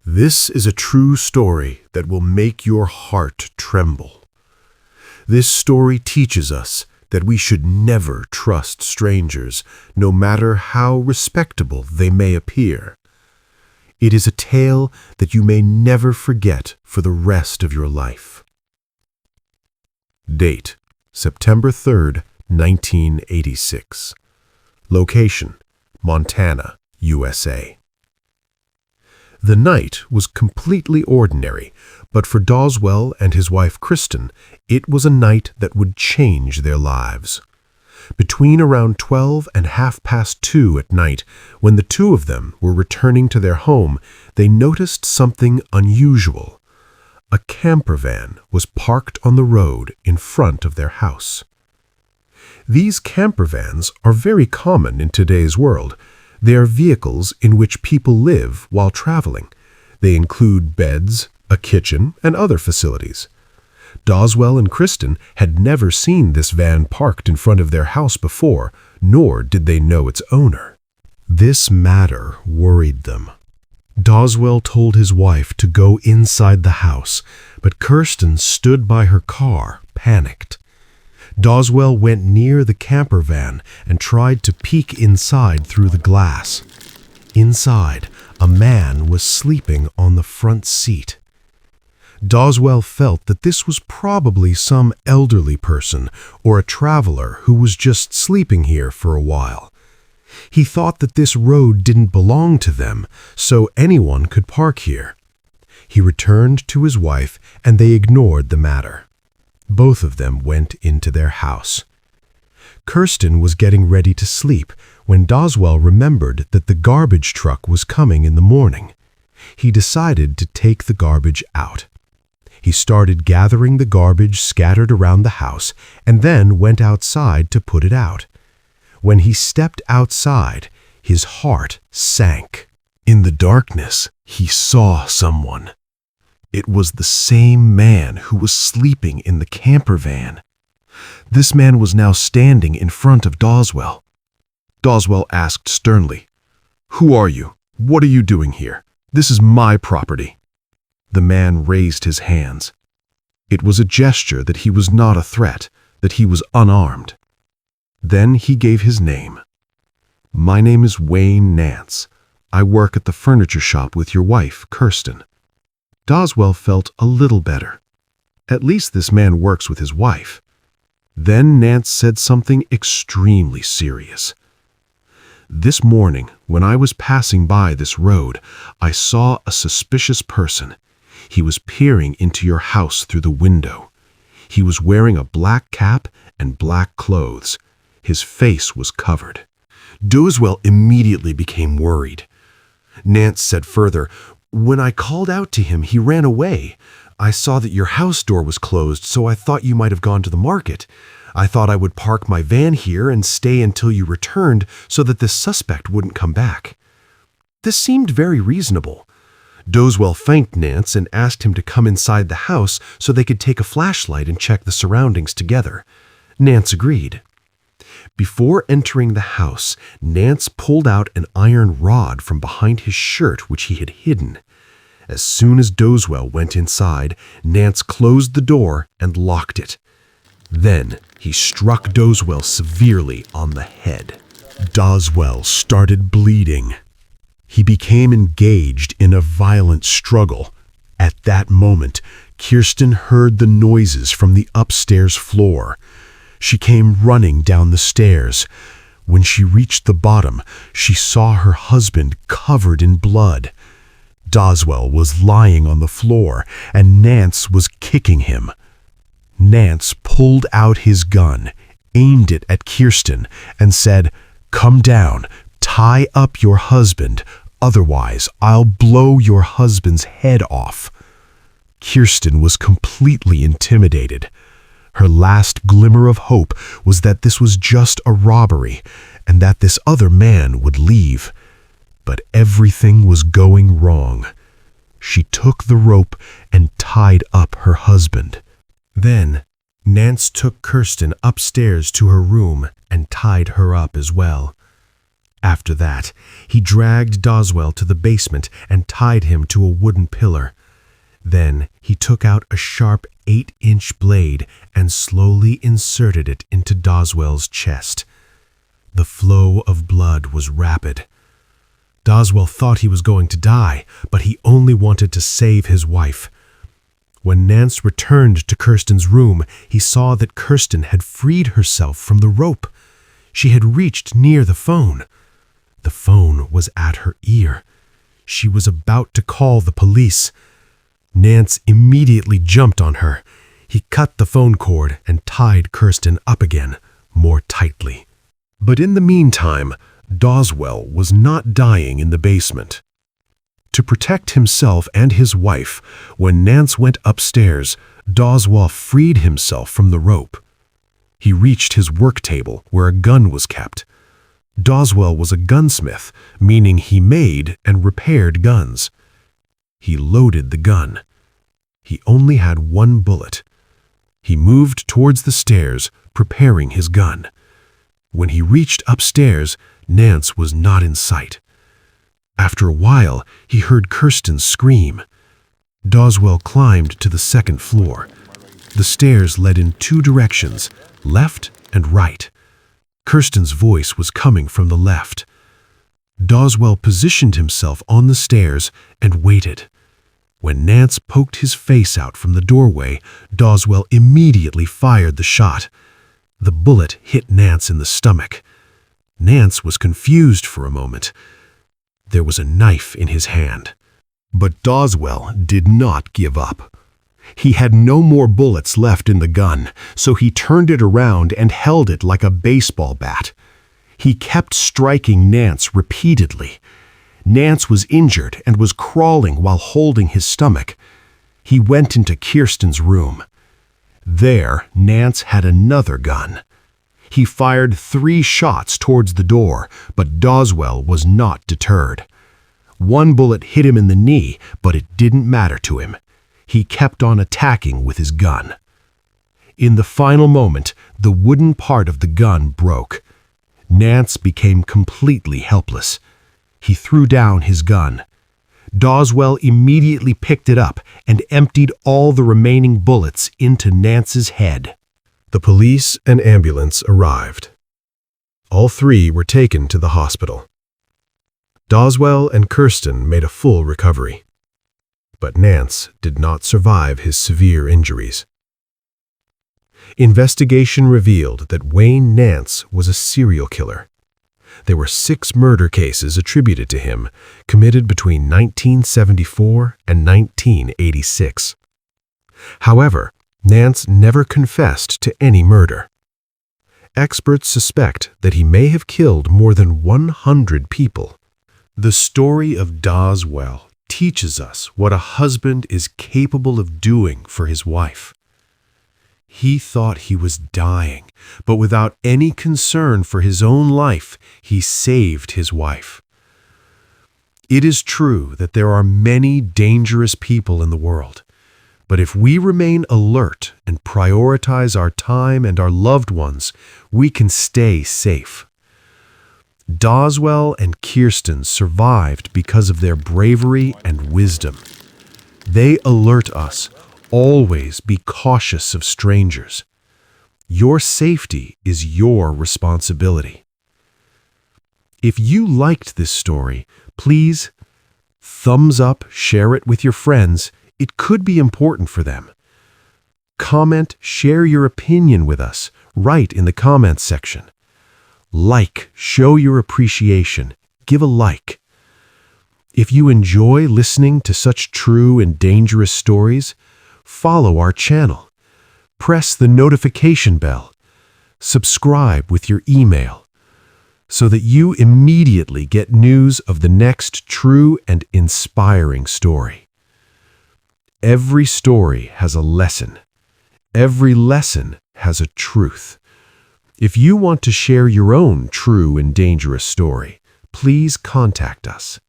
This is a true story that will make your heart tremble. This story teaches us that we should never trust strangers, no matter how respectable they may appear. It is a tale that you may never forget for the rest of your life. Date: September 3rd, 1986. Location: Montana, USA. The night was completely ordinary, but for Doswell and his wife Kristen, it was a night that would change their lives. Between around 12 and 2:30 at night, when the two of them were returning to their home, they noticed something unusual. A camper van was parked on the road in front of their house. These camper vans are very common in today's world. They are vehicles in which people live while traveling. They include beds, a kitchen, and other facilities. Doswell and Kristen had never seen this van parked in front of their house before, nor did they know its owner. This matter worried them. Doswell told his wife to go inside the house, but Kristen stood by her car, panicked. Doswell went near the camper van and tried to peek inside through the glass. Inside, a man was sleeping on the front seat. Doswell felt that this was probably some elderly person or a traveler who was just sleeping here for a while. He thought that this road didn't belong to them, so anyone could park here. He returned to his wife and they ignored the matter. Both of them went into their house. Kristen was getting ready to sleep when Doswell remembered that the garbage truck was coming in the morning. He decided to take the garbage out. He started gathering the garbage scattered around the house and then went outside to put it out. When he stepped outside, his heart sank. In the darkness, he saw someone. It was the same man who was sleeping in the camper van. This man was now standing in front of Doswell. Doswell asked sternly, "Who are you? What are you doing here? This is my property." The man raised his hands. It was a gesture that he was not a threat, that he was unarmed. Then he gave his name. "My name is Wayne Nance. I work at the furniture shop with your wife, Kristen." Doswell felt a little better. At least this man works with his wife. Then Nance said something extremely serious. "This morning, when I was passing by this road, I saw a suspicious person. He was peering into your house through the window. He was wearing a black cap and black clothes. His face was covered." Doswell immediately became worried. Nance said further, "When I called out to him, he ran away. I saw that your house door was closed, so I thought you might have gone to the market. I thought I would park my van here and stay until you returned so that this suspect wouldn't come back." This seemed very reasonable. Doswell thanked Nance and asked him to come inside the house so they could take a flashlight and check the surroundings together. Nance agreed. Before entering the house, Nance pulled out an iron rod from behind his shirt which he had hidden. As soon as Doswell went inside, Nance closed the door and locked it. Then he struck Doswell severely on the head. Doswell started bleeding. He became engaged in a violent struggle. At that moment, Kristen heard the noises from the upstairs floor. She came running down the stairs. When she reached the bottom, she saw her husband covered in blood. Doswell was lying on the floor, and Nance was kicking him. Nance pulled out his gun, aimed it at Kristen, and said, "Come down, tie up your husband, otherwise I'll blow your husband's head off." Kristen was completely intimidated. Her last glimmer of hope was that this was just a robbery and that this other man would leave. But everything was going wrong. She took the rope and tied up her husband. Then Nance took Kristen upstairs to her room and tied her up as well. After that, he dragged Doswell to the basement and tied him to a wooden pillar. Then he took out a sharp 8-inch blade and slowly inserted it into Doswell's chest. The flow of blood was rapid. Doswell thought he was going to die, but he only wanted to save his wife. When Nance returned to Kirsten's room, he saw that Kirsten had freed herself from the rope. She had reached near the phone. The phone was at her ear. She was about to call the police. Nance immediately jumped on her. He cut the phone cord and tied Kirsten up again, more tightly. But in the meantime, Doswell was not dying in the basement. To protect himself and his wife, when Nance went upstairs, Doswell freed himself from the rope. He reached his work table where a gun was kept. Doswell was a gunsmith, meaning he made and repaired guns. He loaded the gun. He only had one bullet. He moved towards the stairs, preparing his gun. When he reached upstairs, Nance was not in sight. After a while, he heard Kirsten scream. Doswell climbed to the second floor. The stairs led in two directions, left and right. Kirsten's voice was coming from the left. Doswell positioned himself on the stairs and waited. When Nance poked his face out from the doorway, Doswell immediately fired the shot. The bullet hit Nance in the stomach. Nance was confused for a moment. There was a knife in his hand. But Doswell did not give up. He had no more bullets left in the gun, so he turned it around and held it like a baseball bat. He kept striking Nance repeatedly. Nance was injured and was crawling while holding his stomach. He went into Kirsten's room. There, Nance had another gun. He fired 3 shots towards the door, but Doswell was not deterred. One bullet hit him in the knee, but it didn't matter to him. He kept on attacking with his gun. In the final moment, the wooden part of the gun broke. Nance became completely helpless. He threw down his gun. Doswell immediately picked it up and emptied all the remaining bullets into Nance's head. The police and ambulance arrived. All 3 were taken to the hospital. Doswell and Kirsten made a full recovery. But Nance did not survive his severe injuries. Investigation revealed that Wayne Nance was a serial killer. There were 6 murder cases attributed to him, committed between 1974 and 1986. However, Nance never confessed to any murder. Experts suspect that he may have killed more than 100 people. The story of Doswell teaches us what a husband is capable of doing for his wife. He thought he was dying, but without any concern for his own life, he saved his wife. It is true that there are many dangerous people in the world, but if we remain alert and prioritize our time and our loved ones, we can stay safe. Doswell and Kirsten survived because of their bravery and wisdom. They alert us, always be cautious of strangers. Your safety is your responsibility. If you liked this story, please thumbs up, share it with your friends. It could be important for them. Comment, share your opinion with us, right in the comments section. Like, show your appreciation, give a like. If you enjoy listening to such true and dangerous stories, follow our channel. Press the notification bell. Subscribe with your email so that you immediately get news of the next true and inspiring story. Every story has a lesson. Every lesson has a truth. If you want to share your own true and dangerous story, please contact us.